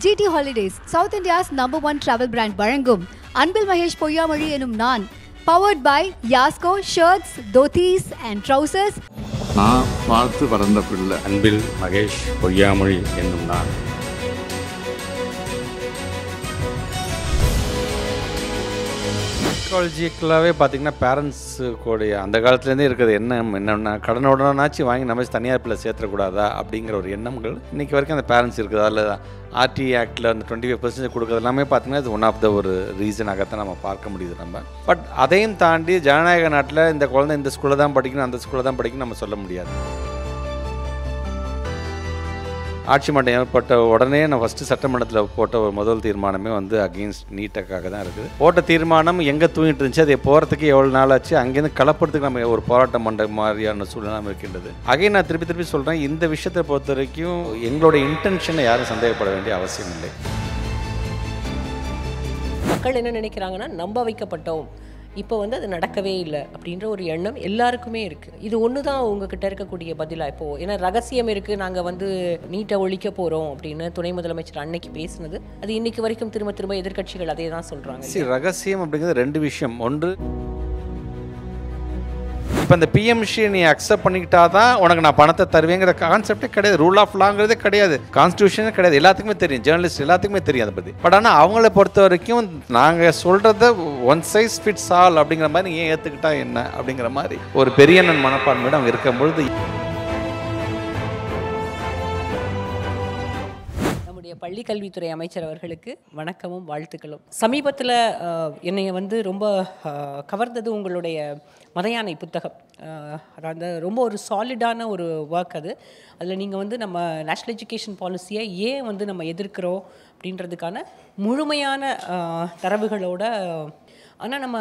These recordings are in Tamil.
GT Holidays, South India's #1 travel brand வழங்கும் அன்பில் மகேஷ் பொய்யாமொழி எனும் நான், powered by Yasko shirts, dhotis and trousers. நான் பார்த்து வளர்ந்த பிள்ளை அன்பில் மகேஷ் பொய்யாமொழி என்னும் நான். சைக்காலஜிக்கலாகவே பார்த்திங்கன்னா பேரண்ட்ஸுடைய அந்த காலத்துலேருந்தே இருக்கிறது என்னென்னா கடனோடனாச்சும் வாங்கி நம்ம தனியார் பிள்ளை சேர்த்துக்கூடாதா அப்படிங்கிற ஒரு எண்ணங்கள் இன்றைக்கி வரைக்கும் அந்த பேரண்ட்ஸ் இருக்குது. அதில் ஆர்டி ஆக்டில் அந்த 25% கொடுக்குறது எல்லாமே பார்த்திங்கன்னா இது ஒன் ஆஃப் த ஒரு ரீசனாகத்தான் நம்ம பார்க்க முடியுது நம்ம. பட் அதையும் தாண்டி ஜனநாயக நாட்டில் இந்த குழந்தை இந்த ஸ்கூலில் தான் படிக்கணும் அந்த ஸ்கூலில் தான் படிக்கணும் நம்ம சொல்ல முடியாது. ஆட்சி மாற்றம் ஏற்பட்ட உடனே நான் ஃபஸ்ட்டு சட்டமன்றத்தில் போட்ட ஒரு முதல் தீர்மானமே அகெயின்ஸ்ட் நீட்டுக்காக தான் இருக்குது. போட்ட தீர்மானம் எங்கே தூங்கிட்டு இருந்துச்சு, அதை போகிறதுக்கு எவ்வளோ நாள் ஆச்சு, அங்கேருந்து கலப்புறதுக்கு நம்ம ஒரு போராட்டம் பண்ணுற மாதிரியான சூழ்நிலை இருக்கின்றது. அகைன் நான் திருப்பி சொல்கிறேன், இந்த விஷயத்தை பொறுத்த வரைக்கும் எங்களுடைய இன்டென்ஷனை யாரும் சந்தேகப்பட வேண்டிய அவசியம் இல்லை. மக்கள் என்ன நினைக்கிறாங்கன்னா, நம்ப வைக்கப்பட்டோம், இப்போ அது நடக்கவே இல்லை அப்படின்ற ஒரு எண்ணம் எல்லாருக்குமே இருக்குது. இது ஒன்று தான் உங்ககிட்ட இருக்கக்கூடிய பதிலாக இப்போது. ஏன்னா ரகசியம் இருக்குது, நாங்கள் நீட்டை ஒழிக்க போகிறோம் அப்படின்னு துணை முதலமைச்சர் அன்னைக்கு பேசினது, அது இன்னைக்கு வரைக்கும் திரும்ப எதிர்க்கட்சிகள் அதே தான் சொல்கிறாங்க. ரகசியம் அப்படிங்கிறது ரெண்டு விஷயம். ஒன்று, இப்போ இந்த பிஎம்சி நீ அக்செப்ட் பண்ணிக்கிட்டா தான் உனக்கு நான் பணத்தை தருவேங்கிற கான்செப்டே கிடையாது. ரூல் ஆஃப் லாங்கிறதே கிடையாது, கான்ஸ்டியூஷனே கிடையாது. எல்லாத்துக்குமே தெரியும், ஜேர்னலிஸ்ட் எல்லாத்துக்குமே தெரியும் அதை பற்றி. பட் ஆனால் அவங்கள பொறுத்த வரைக்கும் நாங்கள் சொல்கிறத ஒன் சைஸ் ஃபிட்ஸ் ஆல் அப்படிங்கிற மாதிரி ஏன் ஏற்றுக்கிட்டா என்ன அப்படிங்கிற மாதிரி ஒரு பெரிய மனப்பான்மையோடு அவங்க இருக்கும்பொழுது பள்ளி கல்வித்துறை அமைச்சர் அவர்களுக்கு வணக்கமும் வாழ்த்துக்களும். சமீபத்தில் என்னை ரொம்ப கவர்ந்தது உங்களுடைய மதயானை புத்தகம். அந்த ரொம்ப ஒரு சாலிடான ஒரு ஒர்க் அது. அதில் நீங்கள் நம்ம நேஷ்னல் எஜுகேஷன் பாலிசியை ஏன் நம்ம எதிர்க்கிறோம் அப்படின்றதுக்கான முழுமையான தரவுகளோட, ஆனால் நம்ம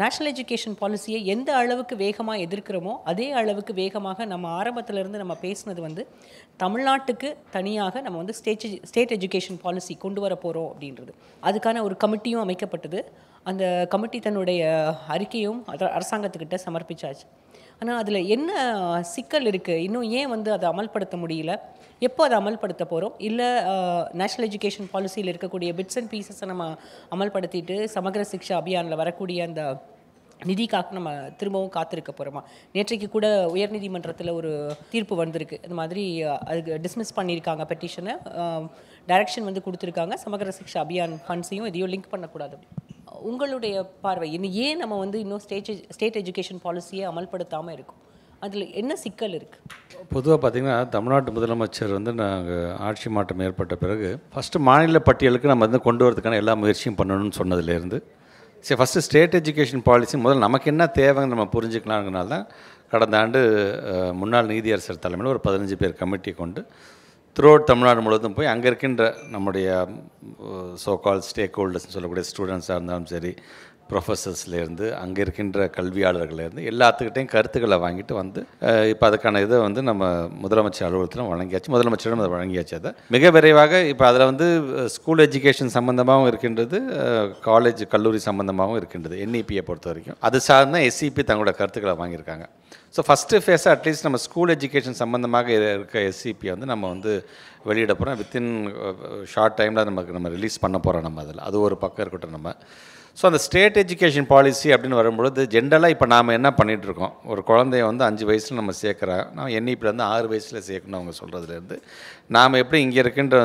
நேஷ்னல் எஜுகேஷன் பாலிசியை எந்த அளவுக்கு வேகமாக எதிர்க்கிறோமோ அதே அளவுக்கு வேகமாக நம்ம ஆரம்பத்திலேருந்து நம்ம பேசுனது தமிழ்நாட்டுக்கு தனியாக நம்ம ஸ்டேட் எஜுகேஷன் பாலிசி கொண்டு வர போகிறோம் அப்படின்றது. அதுக்கான ஒரு கமிட்டியும் அமைக்கப்பட்டது. அந்த கமிட்டி தன்னுடைய அறிக்கையும் அரசாங்கத்துக்கிட்ட சமர்ப்பிச்சாச்சு. ஆனால் அதில் என்ன சிக்கல் இருக்குது, இன்னும் ஏன் அதை அமல்படுத்த முடியல, எப்போ அதை அமல்படுத்த போகிறோம், இல்லை நேஷ்னல் எஜுகேஷன் பாலிசியில் இருக்கக்கூடிய பிட்ஸ் அண்ட் பீசஸை நம்ம அமல்படுத்திட்டு சமக்ர சிக்ஷா அபியானில் வரக்கூடிய அந்த நிதிக்காக நம்ம திரும்பவும் காத்திருக்க போகிறோமா? நேற்றைக்கு கூட உயர்நீதிமன்றத்தில் ஒரு தீர்ப்பு வந்திருக்கு. இந்த மாதிரி அதுக்கு டிஸ்மிஸ் பண்ணியிருக்காங்க பெட்டிஷனை, டைரக்ஷன் கொடுத்துருக்காங்க, சமக்ர சிக்ஷா அபியான் ஃபண்ட்ஸையும் இதையும் லிங்க் பண்ணக்கூடாது. உங்களுடைய பார்வை இன்னும் ஏன் நம்ம இன்னும் ஸ்டேட் எஜுகேஷன் பாலிசியை அமல்படுத்தாமல் இருக்கும்? அதில் என்ன சிக்கல் இருக்குது? பொதுவாக பார்த்திங்கன்னா, தமிழ்நாட்டு முதலமைச்சர் நாங்கள் ஆட்சி மாற்றம் ஏற்பட்ட பிறகு ஃபஸ்ட்டு மாநில பட்டியலுக்கு நம்ம கொண்டு வரதுக்கான எல்லா முயற்சியும் பண்ணணும்னு சொன்னதுலேருந்து, சரி ஃபஸ்ட்டு ஸ்டேட் எஜுகேஷன் பாலிசி முதல்ல நமக்கு என்ன தேவைன்னு நம்ம புரிஞ்சுக்கலாங்கிறனால தான் கடந்த ஆண்டு முன்னாள் நீதியரசர் தலைமையில் ஒரு 15 பேர் கமிட்டி கொண்டு த்ரூஅவுட் தமிழ்நாடு முழுவதும் போய் அங்கே இருக்கின்ற நம்முடைய சோகால் ஸ்டேக் ஹோல்டர்ஸ்னு சொல்லக்கூடிய ஸ்டூடெண்ட்ஸாக இருந்தாலும் சரி, ப்ரொஃபஸர்ஸ்லேருந்து அங்கே இருக்கின்ற கல்வியாளர்களேருந்து எல்லாத்துக்கிட்டையும் கருத்துக்களை வாங்கிட்டு இப்போ அதுக்கான இதை நம்ம முதலமைச்சர் அலுவலகத்தில் வழங்கியாச்சு. முதலமைச்சரிடம் அதை வழங்கியாச்சு. அதை மிக விரைவாக இப்போ அதில் ஸ்கூல் எஜுகேஷன் சம்மந்தமாகவும் இருக்கின்றது, காலேஜ் கல்லூரி சம்மந்தமாகவும் இருக்கின்றது. என்இபியை பொறுத்த வரைக்கும் அது சார்ந்த எஸ்சிபி தங்களோட கருத்துக்களை வாங்கியிருக்காங்க. ஸோ ஃபஸ்ட்டு ஃபேஸாக அட்லீஸ்ட் நம்ம ஸ்கூல் எஜுகேஷன் சம்மந்தமாக இருக்க எஸ்சிபியை நம்ம வெளியிட போகிறோம். வித்தின் ஷார்ட் டைமில் நம்ம ரிலீஸ் பண்ண போகிறோம். நம்ம அதில் அது ஒரு பக்கம் இருக்கட்டும். நம்ம ஸோ அந்த ஸ்டேட் எஜுகேஷன் பாலிசி அப்படின்னு வரும்பொழுது ஜென்ரலாக இப்போ நாம் என்ன பண்ணிகிட்ருக்கோம், ஒரு குழந்தைய 5 வயசில் நம்ம சேர்க்குறோம், நான் என்இபியில் 6 வயசில் சேர்க்கணும் அவங்க சொல்கிறதுலேருந்து, நாம் எப்படி இங்கே இருக்கின்ற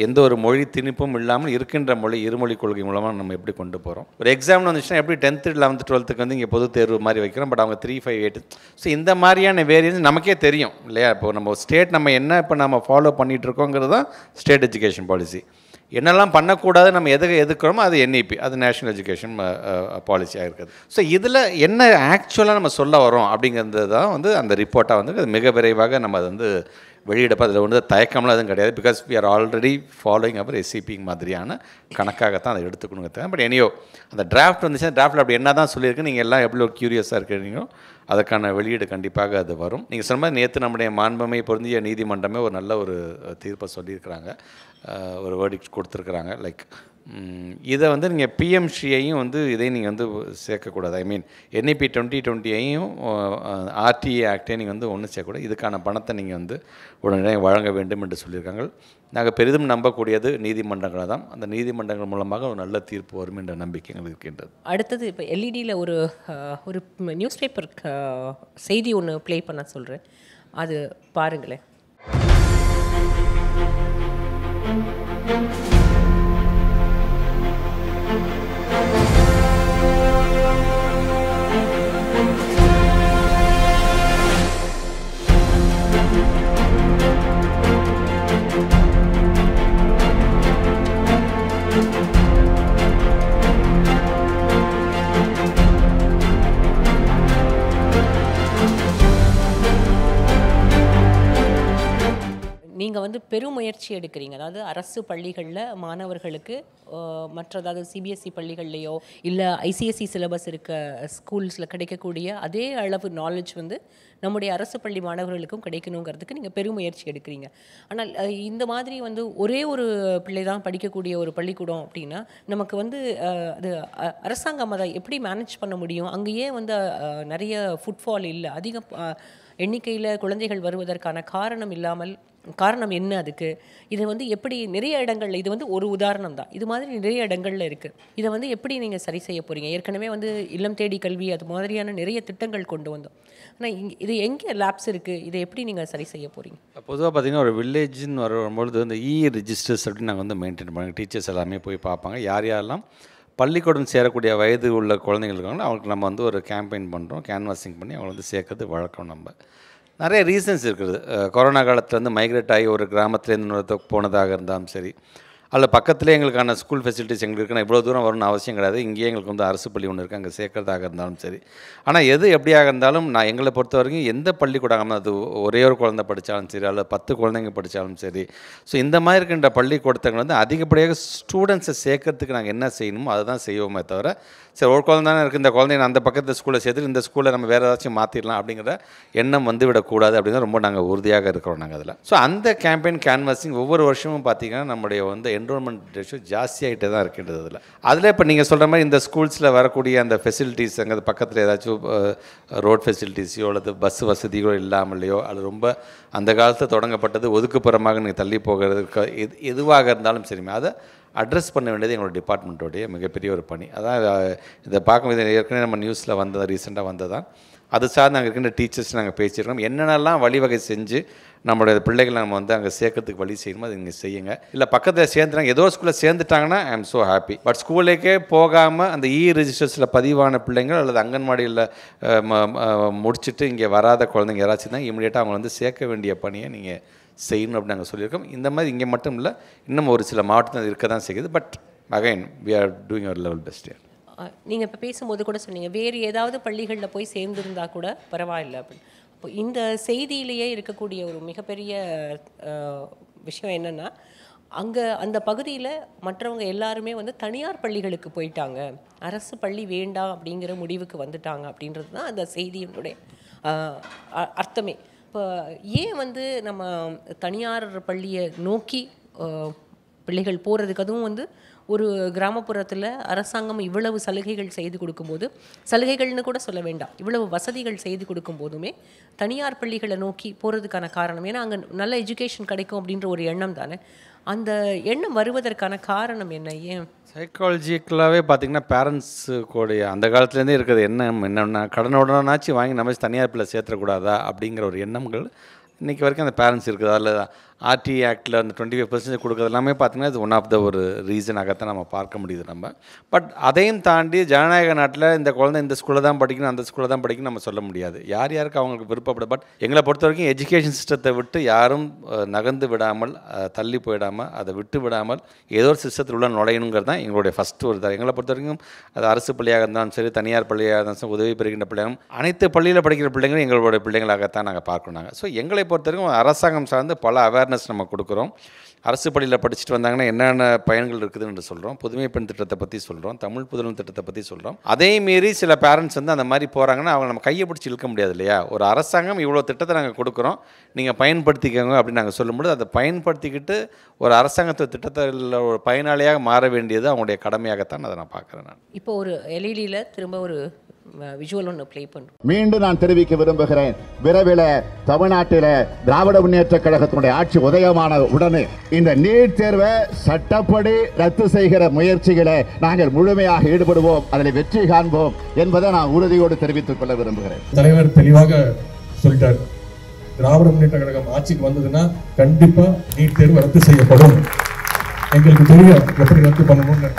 எந்த ஒரு மொழி திணிப்பும் இல்லாமல் இருக்கின்ற இருமொழி கொள்கை மூலமாக நம்ம எப்படி கொண்டு போகிறோம். ஒரு எக்ஸாம் வந்துச்சுன்னா எப்படி 10th 11th 12th இங்கே பொது தேர்வு மாதிரி வைக்கிறோம், பட் அவங்க 3, 5, 8. ஸோ இந்த மாதிரியான வேரியன்ஸ் நமக்கே தெரியும் இல்லையா? இப்போது நம்ம ஸ்டேட் நம்ம என்ன இப்போ நம்ம ஃபாலோ பண்ணிகிட்ருக்கோங்கிறது தான் ஸ்டேட் எஜுகேஷன் பாலிசி. என்னெல்லாம் பண்ணக்கூடாது, நம்ம எதுக்கிறோமோ அது என்இபி, அது நேஷ்னல் எஜுகேஷன் பாலிசியாக இருக்குது. ஸோ இதில் என்ன ஆக்சுவலாக நம்ம சொல்ல வரோம் அப்படிங்கிறது தான் அந்த ரிப்போர்ட்டாக அது மிக விரைவாக நம்ம அதை வெளியிடப்போ அதில் தயக்கம்லாம் எதுவும் கிடையாது. Because we are already following our SCP மாதிரியான கணக்காகத்தான் அதை எடுத்துக்கணுங்க. பட் எனியோ அந்த டிராஃப்ட் வந்துச்சுன்னா டிராஃப்டில் அப்படி என்ன தான் சொல்லியிருக்கு, நீங்கள் எல்லாம் எவ்வளோ க்யூரியஸாக இருக்கிறீங்களோ அதற்கான வெளியீடு கண்டிப்பாக அது வரும். நீங்கள் சொன்ன மாதிரி நேற்று நம்முடைய மாண்புமை பொருந்திய நீதிமன்றமே ஒரு நல்ல ஒரு தீர்ப்பை சொல்லியிருக்கிறாங்க, ஒரு வேர்டிக்ட் கொடுத்துருக்குறாங்க. லைக் இதை வந்து நீங்கள் பிஎம்ஸ்ரீயையும் வந்து இதையும் நீங்கள் வந்து சேர்க்கக்கூடாது. ஐ மீன் NEP 2020ஐயும் RTA ஆக்டையும் நீங்கள் வந்து ஒன்று சேர்க்கக்கூடாது. இதுக்கான பணத்தை நீங்கள் வந்து உடனடியாக வழங்க வேண்டும் என்று சொல்லியிருக்காங்க. நாங்கள் பெரிதும் நம்பக்கூடியது நீதிமன்றங்களை தான். அந்த நீதிமன்றங்கள் மூலமாக ஒரு நல்ல தீர்ப்பு வரும் என்ற நம்பிக்கை எங்களுக்கு இருக்கின்றது. அடுத்தது இப்போ எல்இடியில் ஒரு நியூஸ் பேப்பர் செய்தி ஒன்று ப்ளே பண்ண சொல்கிறேன், அது பாருங்களேன். நீங்கள் வந்து பெருமுயற்சி எடுக்கிறீங்க. அதாவது அரசு பள்ளிகளில் மாணவர்களுக்கு அதாவது சிபிஎஸ்சி பள்ளிகள்லையோ இல்லை ICSE சிலபஸ் இருக்க ஸ்கூல்ஸில் கிடைக்கக்கூடிய அதே அளவு நாலேஜ் வந்து நம்முடைய அரசு பள்ளி மாணவர்களுக்கும் கிடைக்கணுங்கிறதுக்கு நீங்கள் பெருமுயற்சி எடுக்கிறீங்க. ஆனால் இந்த மாதிரி வந்து ஒரே ஒரு பிள்ளை தான் படிக்கக்கூடிய ஒரு பள்ளிக்கூடம் அப்படின்னா நமக்கு வந்து அது அரசாங்கம் அதை எப்படி மேனேஜ் பண்ண முடியும்? அங்கேயே வந்து நிறைய ஃபுட்ஃபால் இல்லை, அதிக எண்ணிக்கையில் குழந்தைகள் வருவதற்கான காரணம் என்ன? அதுக்கு இது வந்து எப்படி நிறைய இடங்களில், இது வந்து ஒரு உதாரணம் தான், இது மாதிரி நிறைய இடங்களில் இருக்குது. இதை வந்து எப்படி நீங்கள் சரி செய்ய போகிறீங்க? ஏற்கனவே வந்து இல்லம் தேடி கல்வி அது மாதிரியான நிறைய திட்டங்கள் கொண்டு வந்தோம். ஆனால் இது எங்கே லேப்ஸ் இருக்குது? இதை எப்படி நீங்கள் சரி செய்ய போகிறீங்க? பொதுவாக பார்த்திங்கன்னா ஒரு வில்லேஜ்னு வரும்பொழுது இந்த ரெஜிஸ்டர்ஸ் அப்படின்னு நாங்கள் வந்து மெயின்டைன் பண்ணுவோம். டீச்சர்ஸ் எல்லாமே போய் பார்ப்பாங்க. யாரெல்லாம் பள்ளிக்கூடம் சேரக்கூடிய வயது உள்ள குழந்தைகள் இருக்காங்களோ அவங்களுக்கு நம்ம வந்து ஒரு கேம்பெயின் பண்ணுறோம். கேன்வாசிங் பண்ணி அவங்களை வந்து சேர்க்கறது வழக்கம். நம்ம நிறைய ரீசன்ஸ் இருக்குது. கொரோனா காலத்தில் வந்து மைக்ரேட் ஆகி ஒரு கிராமத்துலேருந்து இன்னொரு போனதாக இருந்தாலும் சரி, அதில் பக்கத்துலேயே எங்களுக்கான ஸ்கூல் ஃபெசிலிட்டிஸ் எங்களுக்கு இருக்குன்னா இவ்வளோ தூரம் வரணும்னு அவசியம் கிடையாது. இங்கேயே எங்களுக்கு வந்து அரசு பள்ளி ஒன்று இருக்குது, அங்கே சேர்க்கறதாக இருந்தாலும் சரி. ஆனால் எது எப்படியாக இருந்தாலும் நான் எங்களை பொறுத்த வரைக்கும் எந்த பள்ளிக்கூடம், அது ஒரே ஒரு குழந்தை படித்தாலும் சரி, அல்லது 10 குழந்தைங்க படித்தாலும் சரி, ஸோ இந்த மாதிரி இருக்கின்ற பள்ளிக்கூடத்துக்கு வந்து அதிகப்படியாக ஸ்டூடெண்ட்ஸை சேர்க்கறதுக்கு நாங்கள் என்ன செய்யணுமோ அதை தான் செய்வோமே தவிர, சரி ஒரு குழந்தை தானே இருக்குது, இந்த குழந்தைங்க அந்த பக்கத்து ஸ்கூலில் சேர்த்துட்டு இந்த ஸ்கூலில் நம்ம வேறு ஏதாச்சும் மாற்றிடலாம் அப்படிங்கிற எண்ணம் வந்து விடக்கூடாது அப்படின்னு ரொம்ப நாங்கள் உறுதியாக இருக்கிறோம் நாங்கள் அதில். ஸோ அந்த கேம்பெயின் கேன்வாசிங் ஒவ்வொரு வருஷமும் பார்த்திங்கன்னா நம்முடைய வந்து என்ரோல்மெண்ட் ரேஷியோ ஜாஸ்தியாகிட்டே தான் இருக்கின்றது. அதில் இப்போ நீங்கள் சொல்கிற மாதிரி இந்த ஸ்கூல்ஸில் வரக்கூடிய அந்த ஃபெசிலிட்டிஸ், அங்கே பக்கத்தில் ஏதாச்சும் ரோட் ஃபெசிலிட்டிஸோ அல்லது பஸ் வசதிகளோ இல்லாமலையோ, அது ரொம்ப அந்த காலத்தில் தொடங்கப்பட்டது ஒதுக்குப்புறமாக நீங்கள் தள்ளி போகிறதுக்கு எதுவாக இருந்தாலும் சரிமே அதை அட்ரஸ் பண்ண வேண்டியது எங்களோட டிபார்ட்மெண்ட்டோடைய மிகப்பெரிய ஒரு பணி. அதான் இதை பார்க்கும்போது ஏற்கனவே நம்ம நியூஸில் வந்தது, ரீசெண்டாக வந்ததான். அது சார்ந்து அங்கே இருக்கின்ற டீச்சர்ஸ் நாங்கள் பேசியிருக்கோம். என்னென்னலாம் வழிவகை செஞ்சு நம்மளுடைய பிள்ளைகளை நம்ம வந்து அங்கே சேர்க்கறதுக்கு வழி செய்யணுமோ அது இங்கே செய்யுங்க. இல்லை பக்கத்தில் சேர்ந்துட்டாங்க, ஏதோ ஸ்கூலில் சேர்ந்துட்டாங்கன்னா I am so happy. But ஸ்கூலுக்கே போகாமல் அந்த ரெஜிஸ்டர்ஸில் பதிவான பிள்ளைங்கள் அல்லது அங்கன்வாடியில் முடிச்சுட்டு இங்கே வராத குழந்தைங்க யாராச்சும் தான் இமீடியட்டாக அவங்க வந்து சேர்க்க வேண்டிய பணியை நீங்கள் செய்யணும் அப்படின்னு நாங்கள் சொல்லியிருக்கோம். இந்த மாதிரி இங்கே மட்டும் இல்லை, இன்னும் ஒரு சில மாவட்டத்தில் இருக்க தான் செய்யுது. But again we are doing our level best. நீங்கள் இப்போ பேசும்போது கூட சொன்னீங்க வேறு ஏதாவது பள்ளிகளில் போய் சேர்ந்துருந்தா கூட பரவாயில்லை அப்படின்னு. இப்போ இந்த செய்தியிலேயே இருக்கக்கூடிய ஒரு மிகப்பெரிய விஷயம் என்னென்னா, அங்கே அந்த பகுதியில் மற்றவங்க எல்லாருமே வந்து தனியார் பள்ளிகளுக்கு போயிட்டாங்க, அரசு பள்ளி வேண்டாம் அப்படிங்கிற முடிவுக்கு வந்துட்டாங்க அப்படின்றது தான் அந்த செய்தியினுடைய அர்த்தமே. இப்போ ஏன் வந்து நம்ம தனியார் பள்ளியை நோக்கி பிள்ளைகள் போகிறதுக்கு, அதுவும் வந்து ஒரு கிராமப்புறத்தில் அரசாங்கம் இவ்வளவு சலுகைகள் செய்து கொடுக்கும்போது, சலுகைகள்னு கூட சொல்ல வேண்டாம், இவ்வளவு வசதிகள் செய்து கொடுக்கும் போதுமே தனியார் பள்ளிகளை நோக்கி போகிறதுக்கான காரணம் ஏன்னா அங்கே நல்ல எஜுகேஷன் கிடைக்கும் அப்படின்ற ஒரு எண்ணம் தானே. அந்த எண்ணம் வருவதற்கான காரணம் என்ன? ஏன் சைக்காலஜிக்கலாகவே பார்த்திங்கன்னா பேரண்ட்ஸுடைய அந்த காலத்துலேருந்தே இருக்கிறது என்னென்னா கடனுடனாச்சும் வாங்கி நம்ம தனியார் பிள்ளை சேர்த்துக்கூடாதா அப்படிங்கிற ஒரு எண்ணங்கள் இன்றைக்கி வரைக்கும் அந்த பேரண்ட்ஸ் இருக்குது. அதில் RTA ஆக்டில் அந்த 25% கொடுக்குறது எல்லாமே பார்த்திங்கன்னா இது ஒன் ஆஃப் த ஒரு ரீசனாகத்தான் நம்ம பார்க்க முடியுது நம்ம. பட் அதையும் தாண்டி ஜனநாயக நாட்டில் இந்த குழந்தை இந்த ஸ்கூலில் தான் படிக்கணும், அந்த ஸ்கூலில் தான் படிக்கணும் நம்ம சொல்ல முடியாது. யார் யாருக்கு அவங்களுக்கு விருப்பப்பட. பட் எங்களை பொறுத்த வரைக்கும் எஜுகேஷன் சிஸ்டத்தை விட்டு யாரும் நகர்ந்து விடாமல், தள்ளி போயிடாமல், அதை விட்டு விடாமல் ஏதோ ஒரு சிஸ்டத்தில் உள்ள நுழையணுங்கிறது தான் எங்களுடைய ஃபஸ்ட்டு ஒரு தான். எங்களை பொறுத்த வரைக்கும் அது அரசு பள்ளியாக இருந்தாலும் சரி, தனியார் பள்ளியாக இருந்தாலும் சரி, உதவி பெறுகின்ற பிள்ளைகளும் அனைத்து பள்ளியில் படிக்கிற பிள்ளைங்களும் எங்களுடைய பிள்ளைங்களாகத்தான் நாங்கள் பார்க்கணும். ஸோ எங்களை பொறுத்த வரைக்கும் அரசாங்கம் சார்ந்து பல அவேர்னஸ் நம்ம கொடுக்குறோம். அரசு பள்ளியில் படிச்சுட்டு வந்தாங்கன்னா என்னென்ன பயன்கள் இருக்குதுன்னு சொல்கிறோம். புதுமை பெண் திட்டத்தை பற்றி சொல்கிறோம், தமிழ் புதல்வன் திட்டத்தை பற்றி சொல்கிறோம். அதே மீறி சில பேரண்ட்ஸ் வந்து அந்த மாதிரி போகிறாங்கன்னா அவங்க நம்ம கையை பிடிச்சி இழுக்க முடியாது இல்லையா. ஒரு அரசாங்கம் இவ்வளோ திட்டத்தை நாங்கள் கொடுக்குறோம், நீங்கள் பயன்படுத்திக்கோங்க அப்படின்னு நாங்கள் சொல்லும்போது அதை பயன்படுத்திக்கிட்டு ஒரு அரசாங்கத்தை திட்டத்தில் ஒரு பயனாளியாக மாற வேண்டியது அவங்களுடைய கடமையாகத்தான் அதை நான் பார்க்குறேன். நான் இப்போ ஒரு எல்இடியில் திரும்ப ஒரு விஷுவல் ஒன்று ப்ளே பண்ணுறோம். மீண்டும் நான் தெரிவிக்க விரும்புகிறேன், விரைவில் தமிழ்நாட்டில் திராவிட முன்னேற்ற கழகத்தினுடைய ஆட்சி உதயமான உடனே இந்த நீட் தேர்வை சட்டப்படி ரத்து செய்கிற முயற்சிகளை நாங்கள் முழுமையாக ஈடுபடுவோம், அதில் வெற்றி காண்போம் என்பதை நான் உறுதியோடு தெரிவித்துக் கொள்ள விரும்புகிறேன். தலைவர் தெளிவாக சொல்லிட்டார், திராவிட முன்னேற்ற கழகம் ஆட்சிக்கு வந்ததுன்னா கண்டிப்பா நீட் தேர்வு ரத்து செய்யப்படும். எங்களுக்கு தெரியும் எப்படி ரத்து பண்ணணும்னு.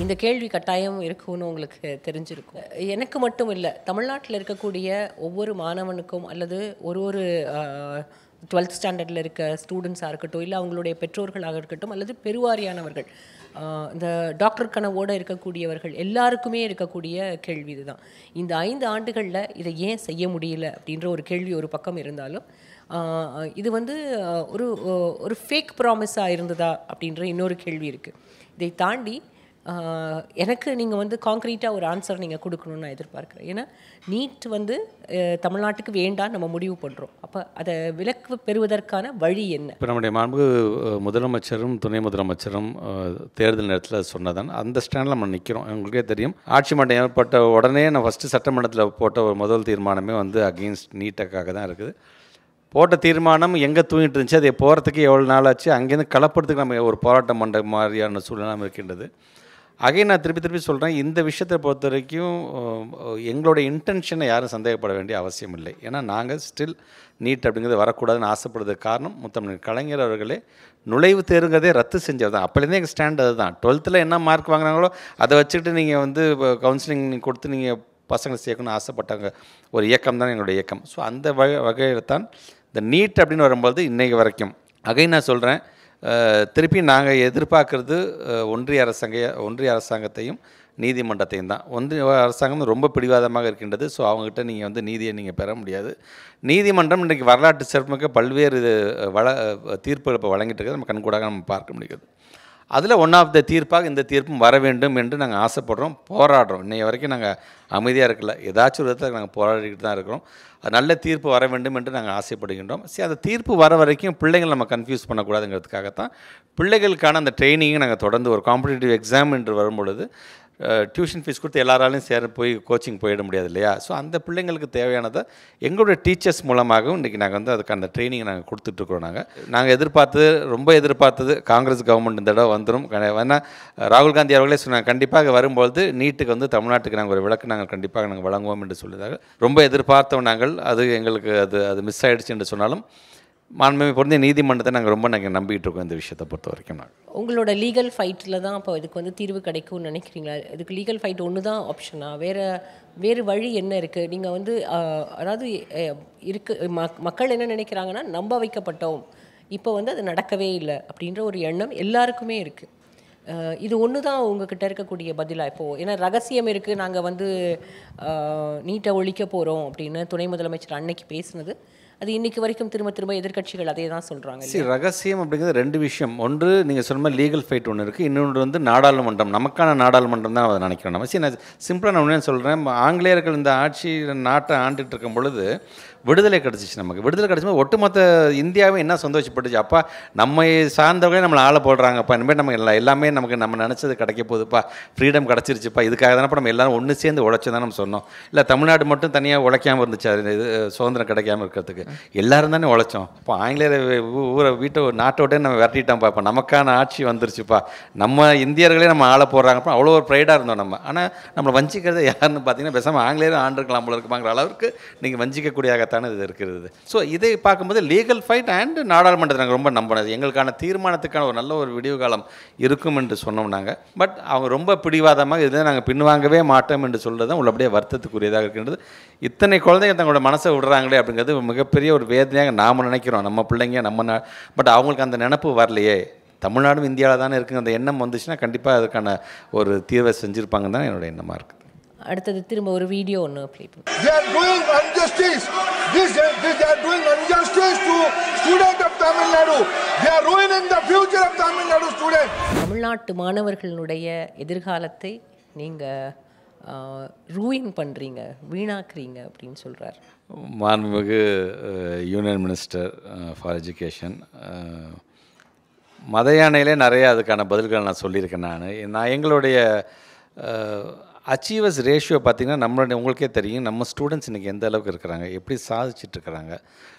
இந்த கேள்வி கட்டாயம் இருக்கும்னு உங்களுக்கு தெரிஞ்சிருக்கும். எனக்கு மட்டும் இல்லை, தமிழ்நாட்டில் இருக்கக்கூடிய ஒவ்வொரு மாணவனுக்கும் அல்லது ஒரு 12th ஸ்டாண்டர்டில் இருக்க ஸ்டூடெண்ட்ஸாக இருக்கட்டும், இல்லை அவங்களுடைய பெற்றோர்களாக இருக்கட்டும், அல்லது பெருவாரியானவர்கள் இந்த டாக்டர் கனவோடு இருக்கக்கூடியவர்கள் எல்லாருக்குமே இருக்கக்கூடிய கேள்வி இதுதான். இந்த 5 ஆண்டுகளில் இதை ஏன் செய்ய முடியல அப்படின்ற ஒரு கேள்வி ஒரு பக்கம் இருந்தாலும், இது வந்து ஒரு ஃபேக் ப்ராமிஸாக இருந்ததா அப்படின்ற இன்னொரு கேள்வி இருக்குது. இதை தாண்டி எனக்கு நீங்கள் வந்து காங்க்ரீட்டாக ஒரு ஆன்சர் நீங்கள் கொடுக்கணும்னு நான் எதிர்பார்க்குறேன். ஏன்னா நீட் வந்து தமிழ்நாட்டுக்கு வேண்டாம் நம்ம முடிவு பண்ணுறோம். அப்போ அதை விலக்கு பெறுவதற்கான வழி என்ன? இப்போ நம்முடைய மாண்பு முதலமைச்சரும் துணை முதலமைச்சரும் தேர்தல் நேரத்தில் சொன்னதான் அந்த ஸ்டாண்டில் நம்ம நிற்கிறோம். உங்களுக்கே தெரியும், ஆட்சி மாற்றம் ஏற்பட்ட உடனே நான் ஃபஸ்ட்டு சட்டமன்றத்தில் போட்ட ஒரு முதல் தீர்மானமே வந்து அகெயின்ஸ்ட் நீட்டுக்காக தான் இருக்குது. போட்ட தீர்மானம் எங்கே தூங்கிட்டு இருந்துச்சு, அதை போகிறதுக்கு எவ்வளோ நாள் ஆச்சு, அங்கேருந்து கலப்புறதுக்கு நம்ம ஒரு போராட்டம் பண்ணுற மாதிரியான சூழ்நிலை இருக்கின்றது. அகைன் நான் திருப்பி சொல்கிறேன், இந்த விஷயத்தை பொறுத்த வரைக்கும் எங்களோட இன்டென்ஷனை யாரும் சந்தேகப்பட வேண்டிய அவசியம் இல்லை. ஏன்னா நாங்கள் ஸ்டில் நீட் அப்படிங்கிறது வரக்கூடாதுன்னு ஆசைப்படுறதுக்கு காரணம் முத்தமிழ் கலைஞர் அவர்களே நுழைவுத் தேர்வுங்கிறதே ரத்து செஞ்சது தான். அப்போலேருந்தே எங்கள் ஸ்டாண்ட் அதுதான். 12th என்ன மார்க் வாங்கினாங்களோ அதை வச்சுக்கிட்டு நீங்கள் வந்து கவுன்சிலிங் கொடுத்து நீங்கள் பசங்களை சேர்க்கணும்னு ஆசைப்பட்டாங்க ஒரு இயக்கம் தான் எங்களுடைய இயக்கம். ஸோ அந்த வகையில் தான் இந்த நீட் அப்படின்னு வரும்போது இன்றைக்கு வரைக்கும் அகைன் நான் சொல்கிறேன், திருப்பி நாங்கள் எதிர்பார்க்குறது ஒன்றிய அரசாங்கத்தையும் நீதிமன்றத்தையும் தான். ஒன்றிய அரசாங்கம் ரொம்ப பிடிவாதமாக இருக்கின்றது. ஸோ அவங்ககிட்ட நீங்கள் வந்து நீதியை நீங்கள் பெற முடியாது. நீதிமன்றம் இன்றைக்கு வரலாற்று சிறப்புமிக்க பல்வேறு தீர்ப்புகளை இப்போ வழங்கிட்டு இருக்கிறது நம்ம கண்கூடாக நம்ம பார்க்க முடிகிறது. அதில் ஒன் ஆஃப் த தீர்ப்பாக இந்த தீர்ப்பும் வர வேண்டும் என்று நாங்கள் ஆசைப்படுறோம், போராடுறோம். இன்றைய வரைக்கும் நாங்கள் அமைதியாக இருக்கல, ஏதாச்சும் ஒரு விதத்தில் நாங்கள் போராடிக்கிட்டு தான் இருக்கிறோம். நல்ல தீர்ப்பு வர வேண்டும் என்று நாங்கள் ஆசைப்படுகின்றோம். சரி, அந்த தீர்ப்பு வர வரைக்கும் பிள்ளைகள் நம்ம கன்ஃபியூஸ் பண்ணக்கூடாதுங்கிறதுக்காகத்தான் பிள்ளைகளுக்கான அந்த ட்ரைனிங்கை நாங்கள் தொடர்ந்து ஒரு காம்படிட்டிவ் எக்ஸாம் என்று வரும்பொழுது டியூஷன் ஃபீஸ் கொடுத்து எல்லாராலையும் போய் கோச்சிங் போயிட முடியாது இல்லையா. ஸோ அந்த பிள்ளைங்களுக்கு தேவையானதை எங்களுடைய டீச்சர்ஸ் மூலமாகவும் இன்றைக்கி நாங்கள் வந்து அதுக்கு அந்த ட்ரைனிங் நாங்கள் கொடுத்துட்ருக்குறோம். நாங்கள் ரொம்ப எதிர்பார்த்தது காங்கிரஸ் கவர்மெண்ட் இந்த தடவை வந்துடும். ஏன்னா ராகுல் காந்தி அவர்களே சொன்னாங்க, கண்டிப்பாக வரும்போது நீட்டுக்கு வந்து தமிழ்நாட்டுக்கு நாங்கள் ஒரு விளக்கு நாங்கள் கண்டிப்பாக நாங்கள் வழங்குவோம் என்று சொல்லியிருந்தாங்க. ரொம்ப எதிர்பார்த்தோம் நாங்கள். அது எங்களுக்கு அது மிஸ் ஆகிடுச்சு என்று சொன்னாலும் மாண்புமிகு பொருந்திய நீதிமன்றத்தை நாங்கள் நம்பிக்கிட்டு இருக்கோம். இந்த விஷயத்தை பொறுத்த வரைக்கும் உங்களோட லீகல் ஃபைட்டில் தான் இப்போ இதுக்கு வந்து தீர்வு கிடைக்கும்னு நினைக்கிறீங்களா? இதுக்கு லீகல் ஃபைட் ஒன்று தான் ஆப்ஷனா? வேறு வழி என்ன இருக்குது? நீங்கள் வந்து அதாவது மக்கள் என்ன நினைக்கிறாங்கன்னா, நம்ப வைக்கப்பட்டோம், இப்போ வந்து அது நடக்கவே இல்லை அப்படின்ற ஒரு எண்ணம் எல்லாருக்குமே இருக்குது. இது ஒன்று தான் உங்ககிட்ட இருக்கக்கூடிய பதிலாக இப்போது. ஏன்னா ரகசியம் இருக்குது, நாங்கள் வந்து நீட்டை ஒழிக்க போகிறோம் அப்படின்னு துணை முதலமைச்சர் அன்னைக்கு பேசுனது, அது இன்றைக்கி வரைக்கும் திரும்ப எதிர்க்கட்சிகள் அதே தான் சொல்கிறாங்க. சரி, ரகசியம் அப்படிங்கிறது ரெண்டு விஷயம். ஒன்று நீங்கள் சொன்ன மாதிரி லீகல் ஃபைட் ஒன்று இருக்குது, இன்னொன்று வந்து நாடாளுமன்றம், நமக்கான நாடாளுமன்றம் தான் அதை நினைக்கிறோம் நம்ம. சரி, நான் சிம்பிளாக நான் ஒன்று சொல்கிறேன், ஆங்கிலேயர்கள் இந்த ஆட்சி நாட்டை ஆண்டுட்டு இருக்கும் பொழுது விடுதலை கிடச்சிச்சு. நமக்கு விடுதலை கிடச்சும்போது ஒட்டுமொத்த இந்தியாவே என்ன சந்தோஷப்பட்டுச்சு, அப்பா நம்ம சார்ந்தவங்களே நம்மளை ஆளை போடுறாங்கப்பா, இனிமேல் நம்ம எல்லாமே நம்ம நினச்சது கிடைக்க போகுதுப்பா, ஃப்ரீடம் கிடச்சிருச்சுப்பா, இதுக்காக தானப்பா நம்ம எல்லோரும் ஒன்று சேர்ந்து உழைச்சி தான் நம்ம சொன்னோம். இல்லை தமிழ்நாடு மட்டும் தனியாக உழைக்காமல் இருந்துச்சு, அது இது சுதந்திரம் கிடைக்காமல் இருக்கிறதுக்கு எல்லோரும் தானே உழைச்சோம். இப்போ ஆங்கிலேயர் நாட்டோட்டே நம்ம விரட்டிட்டோம்ப்பா, இப்போ நமக்கான ஆட்சி வந்துருச்சுப்பா, நம்ம இந்தியர்களே நம்ம ஆளை போடுறாங்கப்பா, அவ்வளோ ஒரு ப்ரைடாக இருந்தோம் நம்ம. ஆனால் நம்மளை வஞ்சிக்கிறது யாருன்னு பார்த்தீங்கன்னா பேசாமல் ஆங்கிலேயர் ஆண்டிருக்கலாம் போல இருக்குமாங்கிற அளவுக்கு நீங்கள் வஞ்சிக்கக்கூடியதாகத்தான் இது இருக்கிறது. ஸோ இதை பார்க்கும்போது லீகல் ஃபைட் அண்ட் நாடாளுமன்றத்தை நாங்கள் ரொம்ப நம்பினது, எங்களுக்கான தீர்மானத்துக்கான ஒரு நல்ல ஒரு விடிவு காலம் இருக்கும் என்று சொன்னோம் நாங்கள். பட் அவங்க ரொம்ப பிடிவாதமாக இதில் நாங்கள் பின்வாங்கவே மாட்டோம் என்று சொல்கிறது தான் உள்ளபடியே வருத்தத்துக்குரியதாக இருக்கின்றது. இத்தனை குழந்தைங்க தங்களோட மனசை விடுறாங்களே அப்படிங்கிறது மிகப்பெரிய ஒரு வேதனையாக நாம் நினைக்கிறோம், நம்ம பிள்ளைங்க பட் அவங்களுக்கு அந்த நினப்பு வரலையே. தமிழ்நாடும் இந்தியாவில் தானே இருக்குங்க, அந்த எண்ணம் வந்துச்சுன்னா கண்டிப்பாக அதுக்கான ஒரு தீர்வை செஞ்சுருப்பாங்கன்னு தான் என்னோட எண்ணமாக இருக்குது. அடுத்தது திரும்ப ஒரு வீடியோ ஒன்று ப்ளே பண்ணுவோம். They are doing injustice. They are doing injustice to students of Tamil Nadu. They are ruining the future of Tamil Nadu students. தமிழ்நாட்டு மாணவர்களுடைய எதிர்காலத்தை நீங்கள் ரூயின் பண்ணுறீங்க, வீணாக்குறீங்க அப்படின்னு சொல்கிறார் மாண்புமிகு யூனியன் மினிஸ்டர் ஃபார் எஜுகேஷன். மத யானையிலே நிறைய அதுக்கான பதில்கள் நான் சொல்லியிருக்கேன். நான் எங்களுடைய அச்சீவர்ஸ் ரேஷியோ பார்த்திங்கன்னா நம்மளுடைய உங்களுக்கே தெரியும் நம்ம ஸ்டூடெண்ட்ஸ் இன்றைக்கி எந்த அளவுக்கு இருக்கிறாங்க, எப்படி சாதிச்சிட்ருக்கிறாங்க.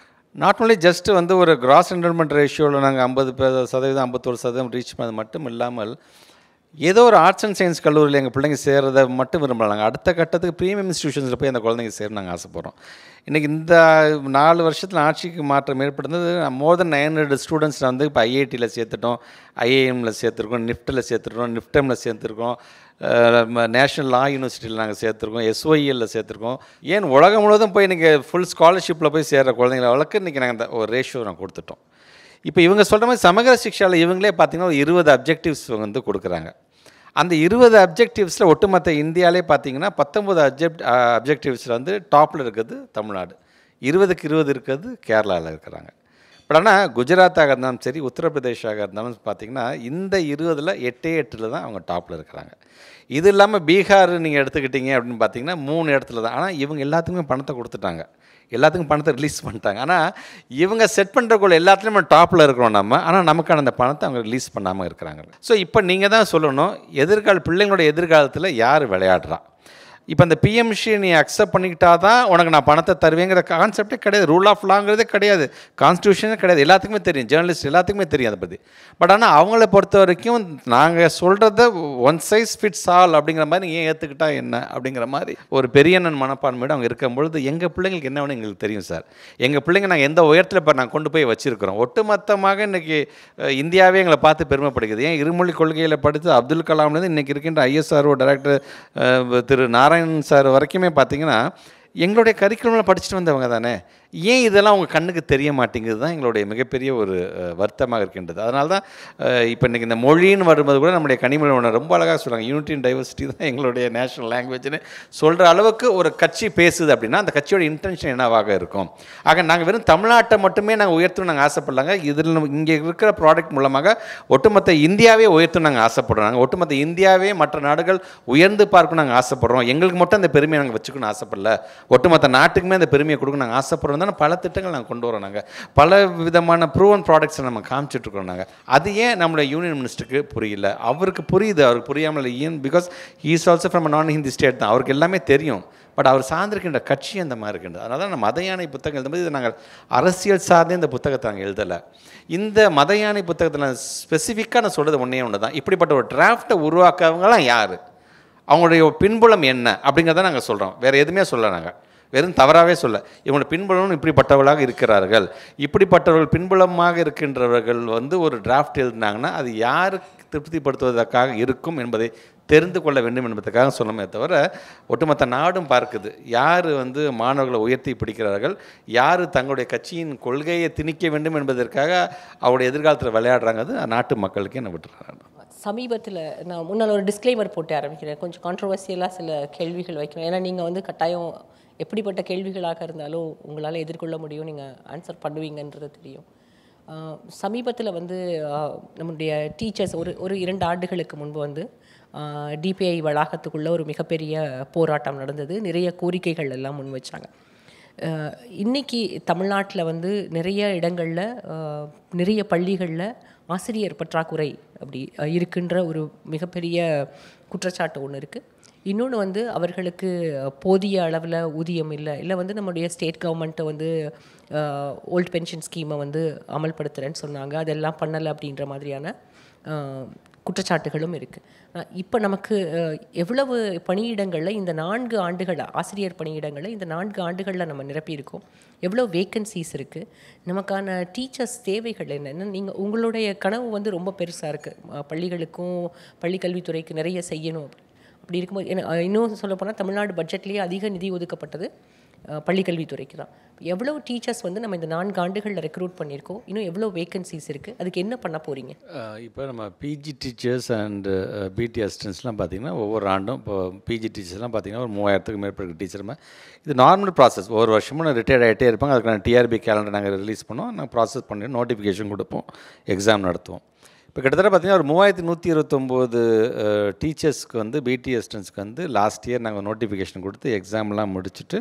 நாட் ஓன்லி ஜஸ்ட் வந்து ஒரு கிராஸ் என்ரோல்மெண்ட் ரேஷியோவில் நாங்கள் 50%, 51% ரீச் பண்ணது மட்டும் இல்லாமல் ஏதோ ஒரு ஆர்ட்ஸ் அண்ட் சயின்ஸ் கல்லூரியில் எங்கள் பிள்ளைங்க சேர்றதை மட்டும் விரும்பலாங்க. அடுத்த கட்டத்துக்கு ப்ரீமியம் இன்ஸ்டியூஷன்ஸில் போய் அந்த குழந்தைங்க சேர நாங்கள் ஆசைப்படுறோம். இன்றைக்கி இந்த 4 வருஷத்தில் ஆட்சிக்கு மாற்றம் ஏற்படுறது மோர் தென் 900 ஸ்டூடெண்ட்ஸில் வந்து இப்போ ஐஐடியில் சேர்த்துட்டோம், ஐஏஎம்மில் சேர்த்துருக்கோம், நிஃப்ட்டில் சேர்த்துருக்கோம், நிஃப்டமில் சேர்த்துருக்கோம், நேஷ்னல் லா யூனிவர்சிட்டியில் நாங்கள் சேர்த்துருக்கோம், எஸ்ஒஇஎல்ல சேர்த்துருக்கோம். ஏன் உலகம் முழுவதும் போய் இன்றைக்கி ஃபுல் ஸ்காலர்ஷிப்பில் போய் சேர்கிற குழந்தைங்கள வழக்கு இன்றைக்கி நாங்கள் இந்த ஒரு ரேஷியோ நான் கொடுத்துட்டோம். இப்போ இவங்க சொல்கிற மாதிரி சமகர சிக்ஷாவில் இவங்களே பார்த்திங்கன்னா ஒரு 20 அப்ஜெக்டிவ்ஸ் வந்து கொடுக்குறாங்க. அந்த 20 அப்ஜெக்டிவ்ஸில் ஒட்டுமொத்த இந்தியாவிலே பார்த்திங்கன்னா 19 அப்ஜெக்டிவ்ஸில் வந்து டாப்பில் இருக்கிறது தமிழ்நாடு, 20க்கு 20 இருக்கிறது கேரளாவில் இருக்கிறாங்க. பட் ஆனால் குஜராத்தாக இருந்தாலும் சரி, உத்தரப்பிரதேஷாக இருந்தாலும் பார்த்திங்கன்னா இந்த 20ல் 8 தான் அவங்க டாப்பில் இருக்கிறாங்க. இது இல்லாமல் பீகார் நீங்கள் எடுத்துக்கிட்டீங்க அப்படின்னு பார்த்தீங்கன்னா 3 இடத்துல தான். ஆனால் இவங்க எல்லாத்துக்குமே பணத்தை கொடுத்துட்டாங்க, எல்லாத்துக்கும் பணத்தை ரிலீஸ் பண்ணிட்டாங்க. ஆனால் இவங்க செட் பண்ணுறக்குள்ள எல்லாத்துலேயுமே டாப்பில் இருக்கிறோம் நம்ம, ஆனால் நமக்கான அந்த பணத்தை அவங்க ரிலீஸ் பண்ணாமல் இருக்கிறாங்க. ஸோ இப்போ நீங்கள் தான் சொல்லணும், பிள்ளைங்களோட எதிர்காலத்தில் யார் விளையாடுறா. இப்போ அந்த பிஎம்ஷி நீ அக்செப்ட் பண்ணிக்கிட்டா தான் உனக்கு நான் பணத்தை தருவேங்கிற கான்செப்டே கிடையாது, ரூல் ஆஃப் லாங்கிறதே கிடையாது, கான்ஸ்டியூஷனே கிடையாது. எல்லாத்துக்குமே தெரியும், ஜேர்னலிஸ்ட் எல்லாத்துக்குமே தெரியும் அதை பற்றி. பட் ஆனால் அவங்கள பொறுத்த வரைக்கும் நாங்கள் சொல்கிறத ஒன் சைஸ் ஃபிட்ஸ் ஆல் அப்படிங்கிற மாதிரி ஏன் ஏற்றுக்கிட்டா என்ன அப்படிங்கிற மாதிரி ஒரு பெரியண்ணன் மனப்பான்மையோடு அவங்க இருக்கும்பொழுது எங்கள் பிள்ளைங்களுக்கு என்ன வேணும் எங்களுக்கு தெரியும் சார். எங்கள் பிள்ளைங்க நாங்கள் எந்த உயரத்தில் இப்போ நாங்கள் கொண்டு போய் வச்சுருக்கிறோம். ஒட்டுமொத்தமாக இன்றைக்கி இந்தியாவே எங்களை பார்த்து பெருமைப்படுகிறது. ஏன் இருமொழி கொள்கையில் படித்து அப்துல் கலாம்லேருந்து இன்றைக்கி இருக்கின்ற ஐஎஸ்ஆர்ஓ டைரக்டர் திரு நாராயணன் சார் வரைக்குமே பார்த்தீங்கன்னா எங்களுடைய கரிக்குலமில் படிச்சுட்டு வந்தவங்க தானே. ஏன் இதெல்லாம் உங்கள் கண்ணுக்கு தெரிய மாட்டேங்குது தான் எங்களுடைய மிகப்பெரிய ஒரு வருத்தமாக இருக்கின்றது. அதனால தான் இப்போ இன்றைக்கி இந்த மொழின்னு வரும்போது கூட நம்முடைய கனிமொழி ஒன்று ரொம்ப அழகாக சொல்கிறாங்க, யூனிட்டி அண்ட் டைவர்சிட்டி தான் எங்களுடைய நேஷனல் லாங்குவேஜ்னு சொல்கிற அளவுக்கு ஒரு கட்சி பேசுது அப்படின்னா அந்த கட்சியோட இன்டென்ஷன் என்னவாக இருக்கும். ஆக நாங்கள் வெறும் தமிழ்நாட்டை மட்டுமே நாங்கள் உயர்த்தணும் நாங்கள் ஆசைப்படலாங்க. இதில் இங்கே இருக்கிற ப்ராடக்ட் மூலமாக ஒட்டுமொத்த இந்தியாவே உயர்த்தணும் நாங்கள் ஆசைப்படுறாங்க. ஒட்டுமொத்த இந்தியாவே மற்ற நாடுகள் உயர்ந்து பார்க்கணும் நாங்கள் ஆசைப்படுறோம். எங்களுக்கு மட்டும் அந்த பெருமையை நாங்கள் வச்சுக்கணும் ஆசைப்படல, ஒட்டுமொத்த நாட்டுக்குமே அந்த பெருமையை கொடுக்க நாங்கள் ஆசைப்படுறோம். பல திட்டங்கள் நாங்கள் கொண்டு வரோம். நாங்கள் பல விதமான ப்ரூவன் ப்ராடக்ட்ஸை நம்ம காமிச்சிட்ருக்கோம். நாங்கள் அது ஏன் நம்மளுடைய யூனியன் மினிஸ்டருக்கு புரியல? அவருக்கு புரியுது, அவருக்கு புரியாமல் ஏன், because he is also from நான் ஹிந்தி ஸ்டேட் தான், அவருக்கு எல்லாமே தெரியும். பட் அவர் சார்ந்திருக்கின்ற கட்சி அந்த மாதிரி இருக்கின்றது. அதனால தான் மத யானை புத்தகம் எழுதும்போது இதை நாங்கள் அரசியல் சார்ந்தே இந்த புத்தகத்தை நாங்கள் எழுதலை. இந்த மத யானை புத்தகத்தில் நான் ஸ்பெசிஃபிக்காக நான் சொல்கிறது ஒன்று தான், இப்படிப்பட்ட ஒரு டிராஃப்டை உருவாக்குறவங்களாம் யார், அவங்களுடைய பின்புலம் என்ன அப்படிங்கிறத நாங்கள் சொல்கிறோம். வேறு எதுவுமே சொல்ல நாங்கள் வெறும் தவறாகவே சொல்ல. இவங்களோட பின்புலம் இப்படிப்பட்டவர்களாக இருக்கிறார்கள், இப்படிப்பட்டவர்கள் பின்புலமாக இருக்கின்றவர்கள் வந்து ஒரு டிராஃப்ட் எழுதினாங்கன்னா அது யாருக்கு திருப்திப்படுத்துவதற்காக இருக்கும் என்பதை தெரிந்து கொள்ள வேண்டும் என்பதற்காக சொன்னமே தவிர ஒட்டுமொத்த நாடும் பார்க்குது யார் வந்து மாணவர்களை உயர்த்தி பிடிக்கிறார்கள், யார் தங்களுடைய கட்சியின் கொள்கையை திணிக்க வேண்டும் என்பதற்காக அவருடைய எதிர்காலத்தில் விளையாடுறாங்க. அது நாட்டு மக்களுக்கே என்ன விட்டுறாங்க. சமீபத்தில் நான் முன்னால் ஒரு டிஸ்க்ளைமர் போட்டு ஆரம்பிக்கிறேன், கொஞ்சம் கான்ட்ரவர்சியலாக சில கேள்விகள் வைக்கணும். ஏன்னா நீங்கள் வந்து கட்டாயம் எப்படிப்பட்ட கேள்விகளாக இருந்தாலும் உங்களால் எதிர்கொள்ள முடியும், நீங்கள் ஆன்சர் பண்ணுவீங்கன்றது தெரியும். சமீபத்தில் வந்து நம்முடைய டீச்சர்ஸ் ஒரு 2 ஆண்டுகளுக்கு முன்பு வந்து டிபிஐ வளாகத்துக்குள்ளே ஒரு மிகப்பெரிய போராட்டம் நடந்தது. நிறைய கோரிக்கைகள் எல்லாம் முன் வச்சாங்க. இன்றைக்கி தமிழ்நாட்டில் வந்து நிறைய இடங்களில் நிறைய பள்ளிகளில் ஆசிரியர் பற்றாக்குறை அப்படி இருக்கின்ற ஒரு மிகப்பெரிய குற்றச்சாட்டு ஒன்று இருக்குது. இன்னொன்று வந்து அவர்களுக்கு போதிய அளவில் ஊதியம் இல்லை வந்து நம்முடைய ஸ்டேட் கவர்மெண்ட்டை வந்து ஓல்ட் பென்ஷன் ஸ்கீமை வந்து அமல்படுத்துகிறேன்னு சொன்னாங்க, அதெல்லாம் பண்ணலை அப்படின்ற மாதிரியான குற்றச்சாட்டுகளும் இருக்குது. இப்போ நமக்கு எவ்வளவு பணியிடங்களில் இந்த 4 ஆண்டுகள் ஆசிரியர் பணியிடங்களில் இந்த 4 ஆண்டுகளில் நம்ம நிரப்பியிருக்கோம், எவ்வளோ வேக்கன்சிஸ் இருக்குது, நமக்கான டீச்சர்ஸ் தேவைகள் என்னென்னு நீங்கள் உங்களுடைய கனவு வந்து ரொம்ப பெருசாக இருக்குது, பள்ளிகளுக்கும் பள்ளி கல்வித்துறைக்கு நிறைய செய்யணும் அப்படி இருக்கும்போது இன்னும் சொல்லப்போனால் தமிழ்நாடு பட்ஜெட்லேயே அதிக நிதி ஒதுக்கப்பட்டது. பள்ளிக்கல்வித்துறைக்கு தான். எவ்வளோ டீச்சர்ஸ் வந்து நம்ம இந்த 4 ஆண்டுகளில் ரெக்ரூட் பண்ணியிருக்கோம், இன்னும் எவ்வளோ வேகன்சிஸ் இருக்குது, அதுக்கு என்ன பண்ண போகிறீங்க? இப்போ நம்ம பிஜி டீச்சர்ஸ் அண்டு பிடி அசிஸ்டன்ஸ்லாம் பார்த்திங்கன்னா ஒவ்வொரு ஆண்டும் இப்போ பிஜி டீச்சர்ஸ்லாம் பார்த்திங்கன்னா ஒரு 3000க்கு மேற்பட்ட டீச்சருமே இது நார்மல் ப்ராசஸ். ஒவ்வொரு வருஷமும் ரிட்டையர்ட் ஆகிட்டே இருப்பாங்க. அதுக்கான டிஆர்பி கேலண்டர் நாங்கள் ரிலீஸ் பண்ணோம், நாங்கள் ப்ராசஸ் பண்ணி நோட்டிஃபிகேஷன் கொடுப்போம், எக்ஸாம் நடத்துவோம். இப்போ கிட்டத்தட்ட பார்த்திங்கன்னா ஒரு 3129 டீச்சர்ஸ்க்கு வந்து பிடி அசிஸ்டன்ஸ்க்கு வந்து லாஸ்ட் இயர் நாங்கள் நோட்டிஃபிகேஷன் கொடுத்து எக்ஸாம்லாம் முடிச்சுட்டு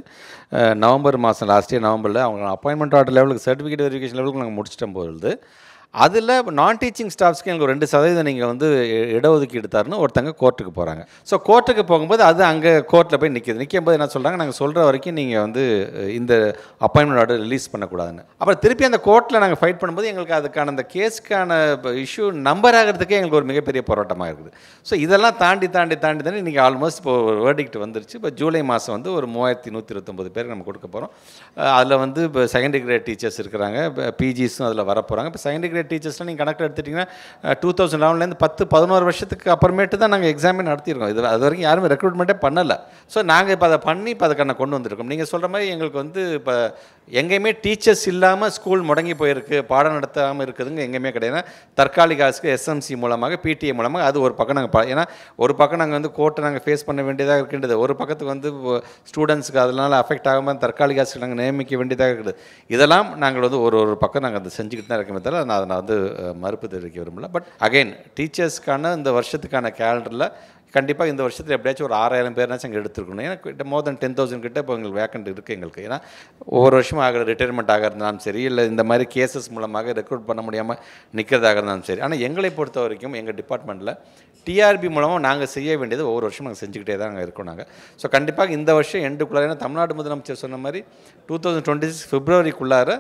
நவம்பர் மாதம் லாஸ்ட் இயர் நவம்பரில் அவங்க அப்பாயின்மெண்ட் ஆர்டர் லெவலுக்கு சர்டிஃபிகேட் வெரிஃபிகேஷன் லெவலுக்கு நாங்கள் முடிச்சிட்டோம் பொழுது அதில் நான் டீச்சிங் ஸ்டாஃப்ஸ்க்கு எங்களுக்கு 2% நீங்கள் வந்து இடஒதுக்கீடு தரணும் ஒருத்தங்க கோர்ட்டுக்கு போகிறாங்க. ஸோ கோர்ட்டுக்கு போகும்போது அது அங்கே கோர்ட்டில் போய் நிற்கும்போது என்ன சொல்கிறாங்க, நாங்கள் சொல்கிற வரைக்கும் நீங்கள் வந்து இந்த அப்பாயின்மெண்ட் ஆர்டர் ரிலீஸ் பண்ணக்கூடாதுன்னு. அப்புறம் திருப்பி அந்த கோர்ட்டில் நாங்கள் ஃபைட் பண்ணும்போது எங்களுக்கு அதுக்கான அந்த கேஸுக்கான இஷ்யூ நம்பர் ஆகிறதுக்கே எங்களுக்கு ஒரு மிகப்பெரிய போராட்டமாக இருக்குது. ஸோ இதெல்லாம் தாண்டி இன்றைக்கி ஆல்மோஸ்ட் இப்போ ஒரு வேர்டிக்ட் வந்துருச்சு. இப்போ ஜூலை மாதம் வந்து ஒரு 3129 பேருக்கு நம்ம கொடுக்க போகிறோம். அதில் வந்து இப்போ செகண்டரி கிரேட் டீச்சர்ஸ் இருக்கிறாங்க, பிஜிஸும் அதில் வரப்போகிறாங்க. இப்போ செகண்டரி கிரேட் டீச்சர்ஸ்லாம் நீங்கள் கணக்கு எடுத்துட்டிங்கன்னா 2011 10-11 வருஷத்துக்கு அப்புறமேட்டு தான் நாங்கள் எக்ஸாமே நடத்தியிருக்கோம். இது அது வரைக்கும் யாருமே ரெக்ரூட்மெண்ட்டே பண்ணலை. ஸோ நாங்கள் இப்போ அதை பண்ணி இப்போ அதுக்கான கொண்டு வந்திருக்கோம். நீங்கள் சொல்கிற மாதிரி எங்களுக்கு வந்து இப்போ எங்கேயுமே டீச்சர்ஸ் இல்லாமல் ஸ்கூல் முடங்கி போயிருக்கு, பாடம் நடத்தாமல் இருக்குதுங்க எங்கேயுமே கிடையாது. தற்காலிக ஆசிரியர் எஸ்எம்சி மூலமாக பிடிஏ மூலமாக அது ஒரு பக்கம் நாங்கள் ஏன்னா ஒரு பக்கம் நாங்கள் வந்து கோர்ட்டை நாங்கள் ஃபேஸ் பண்ண வேண்டியதாக இருக்கின்றது, ஒரு பக்கத்துக்கு வந்து ஸ்டூடெண்ட்ஸுக்கு அதனால் அஃபெக்ட் ஆகாமல் தற்காலிக ஆசிரியர் நாங்கள் நியமிக்க வேண்டியதாக இருக்குது. இதெல்லாம் நாங்கள் வந்து ஒரு பக்கம் நாங்கள் அதை செஞ்சுக்கிட்டு தான் இருக்கமே தவிர நான் வந்து மறுப்பு தெரிவிக்க விரும்பல. பட் அகைன் டீச்சர்ஸ்க்கான இந்த வருஷத்துக்கான கேலண்டரில் கண்டிப்பாக இந்த வருஷத்தில் எப்படியாச்சும் ஒரு 6000 பேர்னாச்சும் அங்கே எடுத்துருக்கணும். ஏன்னா கிட்ட மோர் தென் 10,000 கிட்ட இப்போ எங்களுக்கு வேக்கண்ட் இருக்குது எங்களுக்கு. ஏன்னா ஒவ்வொரு வருஷமும் ஆகிற ரிட்டையர்மெண்ட் ஆகிறதுனாலும் சரி, இல்லை இந்த மாதிரி கேசஸ் மூலமாக ரெக்ரூட் பண்ண முடியாமல் நிற்கிறதாக இருந்தாலும் சரி. ஆனால் எங்களை பொறுத்த வரைக்கும் எங்கள் டிபார்ட்மெண்ட்டில் டிஆர்பி மூலமாக நாங்கள் செய்ய வேண்டியது ஒவ்வொரு வருஷம் நாங்கள் செஞ்சுக்கிட்டே தான் நாங்கள் இருக்கோம். நாங்கள் ஸோ கண்டிப்பாக இந்த வருஷம் எண்டுக்குள்ளார, ஏன்னா தமிழ்நாடு முதலமைச்சர் சொன்ன மாதிரி 2026 பிப்ரவரிக்குள்ளார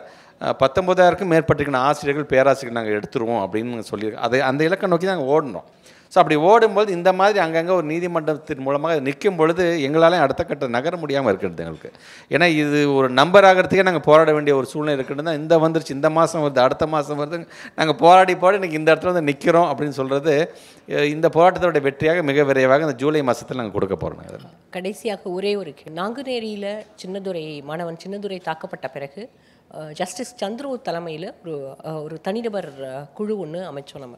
19,000க்கும் மேற்பட்டிருக்கிற ஆசிரியர்கள் பேராசிரியர்கள் நாங்கள் எடுத்துருவோம் அப்படின்னு சொல்லியிருக்கோம். அதை அந்த இலக்கை நோக்கி நாங்கள் ஓடணும். ஸோ அப்படி ஓடும்போது இந்த மாதிரி அங்கங்கே ஒரு நீதிமன்றத்தின் மூலமாக நிற்கும் பொழுது எங்களால் அடுத்த கட்ட நகர முடியாமல் இருக்கிறது எங்களுக்கு. ஏன்னா இது ஒரு நம்பர் ஆகிறதுக்கே நாங்கள் போராட வேண்டிய ஒரு சூழ்நிலை இருக்குன்னு தான் இந்த வந்துருச்சு. இந்த மாதம் வருது, அடுத்த மாதம் வருது, நாங்கள் போராடி இன்றைக்கி இந்த இடத்துல வந்து நிற்கிறோம் அப்படின்னு சொல்கிறது இந்த போராட்டத்தோட வெற்றியாக மிக விரைவாக இந்த ஜூலை மாதத்தில் நாங்கள் கொடுக்க போகிறோம். கடைசியாக ஒரே ஒரு நாங்குநேரியில் மாணவன் சின்னதுரை தாக்கப்பட்ட பிறகு ஜஸ்டிஸ் சந்துரு தலைமையில் ஒரு தனிநபர் குழு ஒன்று அமைச்சோம். நம்ம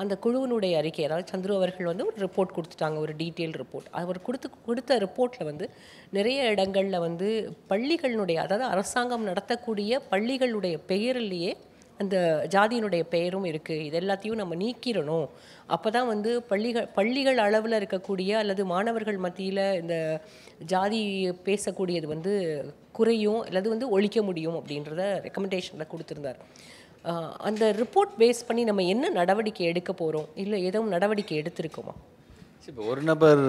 அந்த குழுவினுடைய அறிக்கை, அதாவது சந்துரு அவர்கள் வந்து ஒரு ரிப்போர்ட் கொடுத்துட்டாங்க, ஒரு டீட்டெயில் ரிப்போர்ட். அவர் கொடுத்த ரிப்போர்ட்டில் வந்து நிறைய இடங்களில் வந்து பள்ளிகளினுடைய, அதாவது அரசாங்கம் நடத்தக்கூடிய பள்ளிகளுடைய பெயரிலேயே அந்த ஜாதியினுடைய பெயரும் இருக்குது. இது எல்லாத்தையும் நம்ம நீக்கிடணும். அப்போ தான் வந்து பள்ளிகள் அளவில் இருக்கக்கூடிய அல்லது மாணவர்கள் மத்தியில் இந்த ஜாதி பேசக்கூடியது வந்து குறையும், அல்லது வந்து ஒழிக்க முடியும் அப்படின்றத ரெக்கமெண்டேஷனில் கொடுத்துருந்தார். அந்த ரிப்போர்ட் பேஸ் பண்ணி நம்ம என்ன நடவடிக்கை எடுக்க போகிறோம், இல்லை எதுவும் நடவடிக்கை எடுத்திருக்கோமா? இப்போ ஒரு நபர்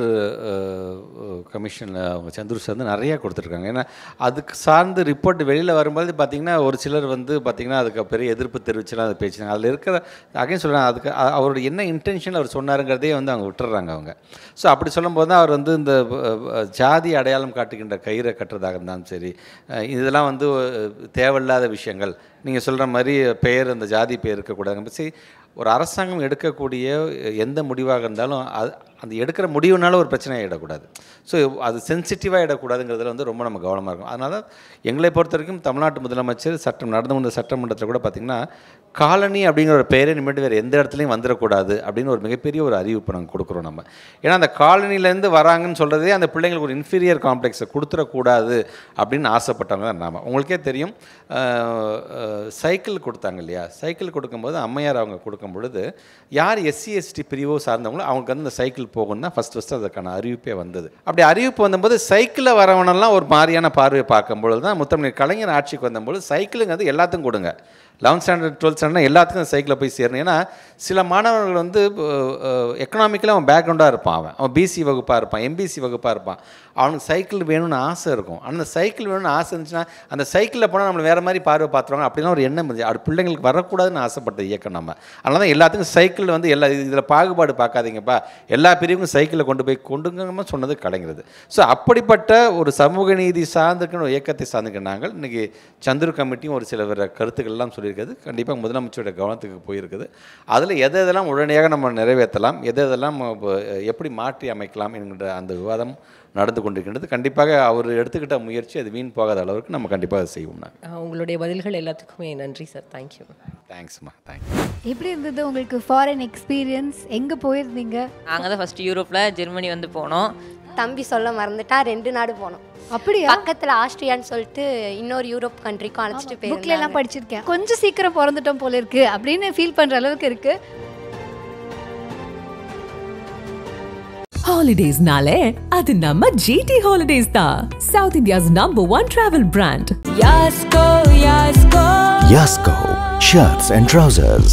கமிஷனில் அவங்க சந்துரு சார் வந்து நிறையா கொடுத்துருக்காங்க. ஏன்னா அதுக்கு சார்ந்து ரிப்போர்ட் வெளியில் வரும்போது பார்த்திங்கன்னா ஒரு சிலர் வந்து பார்த்திங்கன்னா அதுக்கு பெரிய எதிர்ப்பு தெரிவிச்சுலாம் அதை பேசினாங்க. அதில் இருக்கிற அகைன் சொல்கிறாங்க, அதுக்கு அவரோட என்ன இன்டென்ஷன் அவர் சொன்னாருங்கிறதே வந்து அவங்க விட்டுறாங்க அவங்க. ஸோ அப்படி சொல்லும்போது தான் அவர் வந்து இந்த ஜாதி அடையாளம் காட்டுகின்ற கயிறை கட்டுறதாக இருந்தாலும் சரி, இதெல்லாம் வந்து தேவையில்லாத விஷயங்கள். நீங்கள் சொல்கிற மாதிரி பெயர், அந்த ஜாதி பெயர் இருக்கக்கூடாதுங்க. சரி, ஒரு அரசாங்கம் எடுக்கக்கூடிய எந்த முடிவாக இருந்தாலும் அந்த எடுக்கிற முடிவுனால ஒரு பிரச்சனையை இடக்கூடாது. ஸோ அது சென்சிட்டிவாக இடக்கூடாதுங்கிறதுல வந்து ரொம்ப நம்ம கவனமாக இருக்கும். அதனால் எங்களை பொறுத்த வரைக்கும் தமிழ்நாட்டு முதலமைச்சர் நடந்து வந்த சட்டமன்றத்தில் கூட பார்த்திங்கன்னா காலனி அப்படிங்கிற ஒரு பெயரை நிமிட்டு வேறு எந்த இடத்துலையும் வந்துடக்கூடாது அப்படின்னு ஒரு மிகப்பெரிய ஒரு அறிவிப்பு நாங்கள் கொடுக்குறோம் நம்ம. ஏன்னா அந்த காலனிலேருந்து வராங்கன்னு சொல்கிறதே அந்த பிள்ளைங்களுக்கு ஒரு இன்ஃபீரியர் காம்ப்ளெக்ஸை கொடுத்துடக்கூடாது அப்படின்னு ஆசைப்பட்டவங்க தான் நாம். உங்களுக்கே தெரியும், சைக்கிள் கொடுத்தாங்க இல்லையா? சைக்கிள் கொடுக்கும்போது அம்மையார் அவங்க கொடுக்கும் பொழுது யார் எஸ்சி எஸ்டி பிரிவோ சார்ந்தவங்களோ அவங்களுக்கு வந்து இந்த சைக்கிள் போகணும்னா ஃபஸ்ட்டு அதுக்கான அறிவிப்பே வந்தது. அப்படி அறிவிப்பு வந்தபோது சைக்கிளில் வரவனெல்லாம் ஒரு மாதிரியான பார்வையை பார்க்கும்பொழுது தான் முத்தமிழ் கலைஞர் ஆட்சிக்கு வந்தபோது சைக்கிளுங்கிறது எல்லாத்துக்கும் கொடுங்க, 11th ஸ்டாண்டர்ட் 12th ஸ்டாண்டர்ட் எல்லாத்துக்கும் சைக்கிளில் போய் சேரணும். ஏன்னா சில மாணவர்கள் வந்து எக்கனாமிக்கலாக அவன் பேக்ரவுண்டாக இருப்பான், அவன் பிசி வகுப்பாக இருப்பான், எம்பிசி வகுப்பாக இருப்பான், அவனுக்கு சைக்கிள் வேணும்னு ஆசை இருக்கும். ஆனால் அந்த சைக்கிள் வேணும்னு ஆசை இருந்துச்சுன்னா அந்த சைக்கிளில் போனால் நம்மளை வேறு மாதிரி பார்வை பார்த்துருவாங்க அப்படிலாம் ஒரு எண்ணம் இருந்துச்சு. அது பிள்ளைங்களுக்கு வரக்கூடாதுன்னு ஆசைப்பட்ட இயக்கம் நம்ம. அதனால தான் எல்லாத்துக்கும் சைக்கிள் வந்து இதில் பாகுபாடு பார்க்காதீங்கப்பா, எல்லா பிரிவுக்கும் சைக்கிளை கொண்டுங்கன்னு சொன்னது கலைஞர். ஸோ அப்படிப்பட்ட ஒரு சமூக நீதி சார்ந்திருக்கிற ஒரு இயக்கத்தை சார்ந்துக்க நாங்கள் இன்றைக்கி சந்துரு கமிட்டியும் ஒரு சில கருத்துக்கள்லாம் சொல்லி இருக்கிறது கண்டிப்பாக முதலமைச்சரோட கவனத்துக்கு போயிருக்குது. அதில் எதெல்லாம் உடனடியாக நம்ம நிறைவேற்றலாம், எதெல்லாம் எப்படி மாற்றி அமைக்கலாம் என்கிற அந்த விவாதம் நடந்து கொண்டிருக்கின்றது. கண்டிப்பாக அவர் எடுத்துக்கிட்ட முயற்சி அது வீண் போகாத அளவுக்கு நம்ம கண்டிப்பாக அதை செய்வோம். உங்களுடைய பதில்கள் எல்லாத்துக்குமே நன்றி சார். தேங்க்யூ. தேங்க்ஸ்மா. தேங்க்ஸ். எப்படி இருந்தது உங்களுக்கு ஃபாரின் எக்ஸ்பீரியன்ஸ்? எங்கே போயிருந்தீங்க? நாங்கள் தான் ஃபஸ்ட்டு யூரோப்பில் ஜெர்மனி வந்து போனோம். தம்பி சொல்ல மறந்துட்டா 2 நாடு போனோம். அப்படியா? பக்கத்தில் ஆஸ்ட்ரியான்னு சொல்லிட்டு இன்னொரு யூரோப் கண்ட்ரிக்கும் அழைச்சிட்டு போய் புக்கில் எல்லாம் படிச்சிருக்கேன். கொஞ்சம் சீக்கிரம் பிறந்துட்டோம் போல இருக்கு அப்படின்னு ஃபீல் பண்ணுற அளவுக்கு இருக்கு. Holidays-nale, adu namma GT Holidays da. South India's #1 travel brand. Yasko, Yasko. Yasko, shirts and trousers.